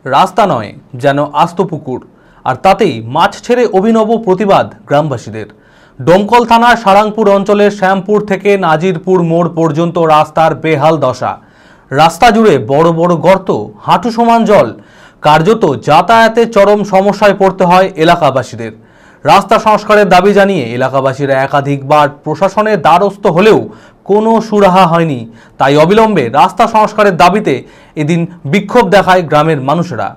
রাস্তা নয়, যেন আস্ত পুকুর। আর তাতেই মাছ ছেড়ে অভিনব প্রতিবাদ গ্রামবাসীদের। ডোমকল থানার সারাংপুর অঞ্চলের শ্যামপুর থেকে নাজিরপুর মোড় পর্যন্ত রাস্তার বেহাল দশা। রাস্তা জুড়ে বড় বড় গর্ত, হাঁটু সমান জল। কার্যত যাতায়াতে চরম সমস্যায় পড়তে হয় এলাকাবাসীদের। রাস্তা সংস্কারের দাবি জানিয়ে এলাকাবাসীরা একাধিকবার প্রশাসনের দ্বারস্থ হলেও কোনো সুরাহা হয়নি। তাই অবিলম্বে রাস্তা সংস্কারের দাবিতে এদিন বিক্ষোভ দেখায় গ্রামের মানুষেরা।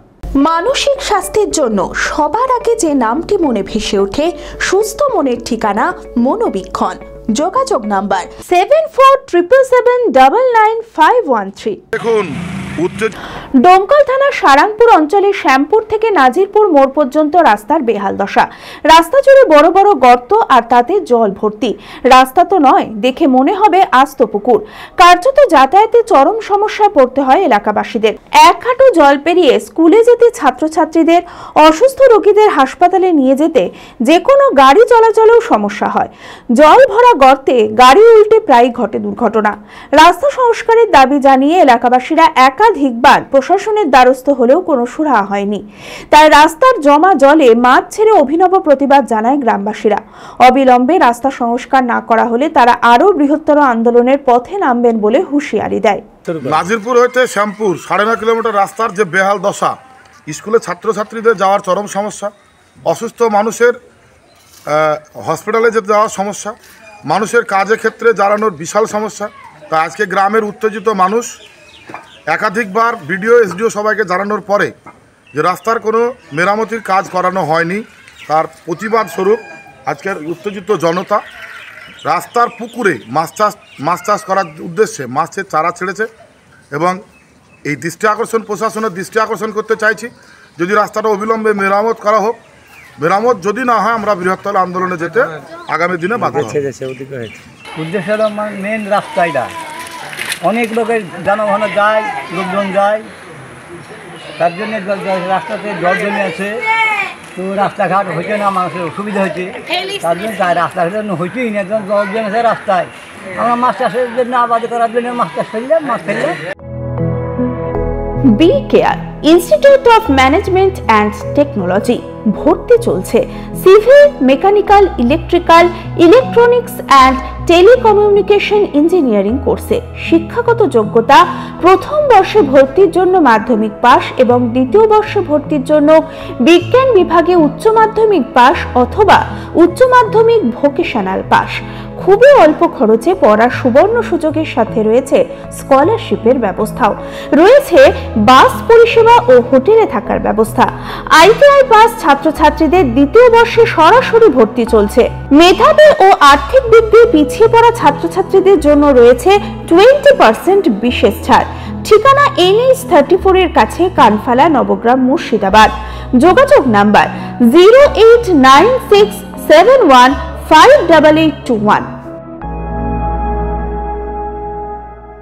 মানসিক স্বাস্থ্যের জন্য সবার আগে যে নামটি মনে ভেসে ওঠে, সুস্থ মনের ঠিকানা মনোবীক্ষণ। যোগাযোগ নাম্বার 7477799513। দেখুন, ডোমকল থানার সারাংপুর অঞ্চলের শ্যামপুর থেকে নাজিরপুর মোড় পর্যন্ত রাস্তার বেহাল দশা। রাস্তা জুড়ে বড় বড় গর্ত আর তাতে জল ভর্তি। রাস্তা তো নয়, দেখে মনে হবে আস্ত পুকুর। কার্যত যাতায়াতে চরম সমস্যায় পড়তে হয় এলাকাবাসীদের। এক হাঁটু জল পেরিয়ে স্কুলে যেতে ছাত্রছাত্রীদের, অসুস্থ রোগীদের হাসপাতালে নিয়ে যেতে যে কোনো গাড়ি চলাচলেও সমস্যা হয়। জল ভরা গর্তে গাড়ি উল্টে প্রায় ঘটে দুর্ঘটনা। রাস্তা সংস্কারের দাবি জানিয়ে এলাকাবাসীরা একাধিকবার প্রশাসনের দ্বারস্থ হলেও কোনো সুরাহা হয়নি। তাই রাস্তার জমা জলে মাছ ছেড়ে অভিনব প্রতিবাদ জানায় গ্রামবাসীরা। অবিলম্বে রাস্তা সংস্কার না করা হলে তারা আরো বৃহত্তর আন্দোলনের পথে নামবেন বলে হুঁশিয়ারি দেয়। নাজিরপুর হইতে শ্যামপুর 9.5 কিলোমিটার রাস্তার যে বেহাল দশা, স্কুলে ছাত্রছাত্রীদের যাওয়ার চরম সমস্যা, অসুস্থ মানুষের হসপিটালে যেতে যাওয়ার সমস্যা, মানুষের কাজের ক্ষেত্রে জানানোর বিশাল সমস্যা। তা আজকে গ্রামের উত্তেজিত মানুষ একাধিকবার বিডিও এসডিও সবাইকে জানানোর পরে যে রাস্তার কোনো মেরামতির কাজ করানো হয়নি, তার প্রতিবাদ স্বরূপ আজকের উত্তেজিত জনতা রাস্তার পুকুরে মাছ চাষ করার উদ্দেশ্যে মাছের চারা ছেড়েছে। এবং এই প্রশাসনের দৃষ্টি আকর্ষণ করতে চাইছি, যদি রাস্তাটা অবিলম্বে মেরামত করা হোক। মেরামত যদি না হয় আমরা বৃহত্তর আন্দোলনে যেতে আগামী দিনে বাধ্য হব। উদ্দেশ্য হলো মেন রাস্তাটা, অনেক লোকের যানবাহন যায়, লোকজন যায়, তার জন্য রাস্তাতে জল জমে আছে। তো রাস্তাঘাট হয়েছে না, মানুষের অসুবিধা হয়েছে, তার জন্য রাস্তাঘাট হয়েছেই না, জল জমেছে রাস্তায়। আমরা মাছ চাষের জন্য, আবাদ করার জন্য মাছ চাষ ফেললাম, মাছ ফেললাম। B Care Institute of Management and Technology ভর্তি চলছে civil, mechanical, electrical, electronics and telecommunication engineering কোর্সে। শিক্ষাগত যোগ্যতা: প্রথম বর্ষে ভর্তির জন্য মাধ্যমিক পাস এবং দ্বিতীয় বর্ষে ভর্তির জন্য বিজ্ঞান বিভাগে উচ্চ মাধ্যমিক পাস অথবা উচ্চ মাধ্যমিক ভোকেশনাল পাস। খুবই অল্প খরচে পড়ার সুবর্ণ সুযোগের সাথে রয়েছে স্কলারশিপের ব্যবস্থাও। রয়েছে বাস পরিষেবা ও হোটেলে থাকার ব্যবস্থা। আইটিআই পাস ছাত্রছাত্রীদের দ্বিতীয় বর্ষে সরাসরি ভর্তি চলছে। মেধাবী ও আর্থিক দিক দিয়ে পিছিয়ে পড়া ছাত্রছাত্রীদের জন্য রয়েছে 20% বিশেষ ছাড়। ঠিকানা NH 34 এর কাছে, কানফালা, নবগ্রাম, মুর্শিদাবাদ। যোগাযোগ নাম্বার 08967158821।